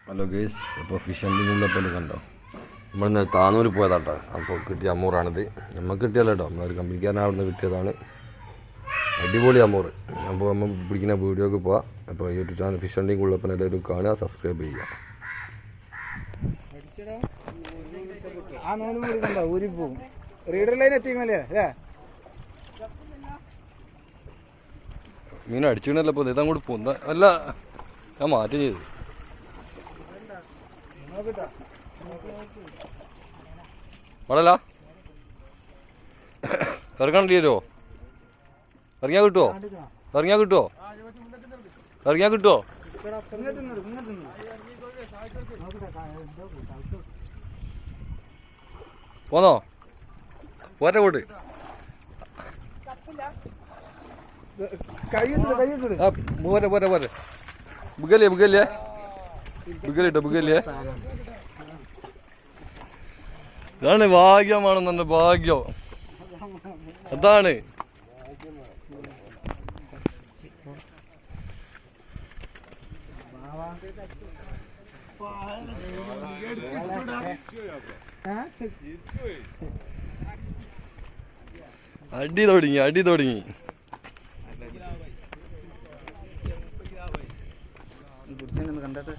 Hello guys, അപ്പോൾ fish ഹണ്ടിങ്ങുള്ളപ്പോൾ കണ്ടോ, നമ്മൾ താന്നൂർ പോയതാട്ടോ. അപ്പോൾ കിട്ടിയ അമ്മൂറാണിത്. നമുക്ക് കിട്ടിയല്ലോ കേട്ടോ, നമ്മളൊരു കമ്പനിക്കാരൻ അവിടെ നിന്ന് കിട്ടിയതാണ്. അടിപൊളി അമ്മൂറ്. അപ്പോൾ നമ്മൾ പിടിക്കുന്ന വീഡിയോക്ക് പോവാം. അപ്പോൾ യൂട്യൂബ് ചാനൽ ഫിഷ് ഹണ്ടിങ് ഉള്ളപ്പോൾ എല്ലാവരും കാണുക, സബ്സ്ക്രൈബ് ചെയ്യുക. മീൻ അടിച്ചിടണല്ലോ. ഇപ്പോൾ ഇതാ കൂടി പോകുന്ന അല്ല, ഞാൻ മാറ്റം ചെയ്തു. വളല്ല ഇറങ്ങണ്ടില്ലോ. ഇറങ്ങിയാ കിട്ടുമോ? ഇറങ്ങിയാ കിട്ടുമോ? ഇറങ്ങിയാ കിട്ടുമോ? പോന്നോ? പോരെ പോട്ട്. പോരെ പോരെ പോരെ. ബുഗല്ലേ ബുഗല്ലേ ബുഗലിട്ടോ ബുഗല്ലേ. ഇതാണ് ഭാഗ്യമാണെന്നെ, ഭാഗ്യം അതാണ്. അടി തുടങ്ങി, അടി തുടങ്ങി. കണ്ടിട്ട്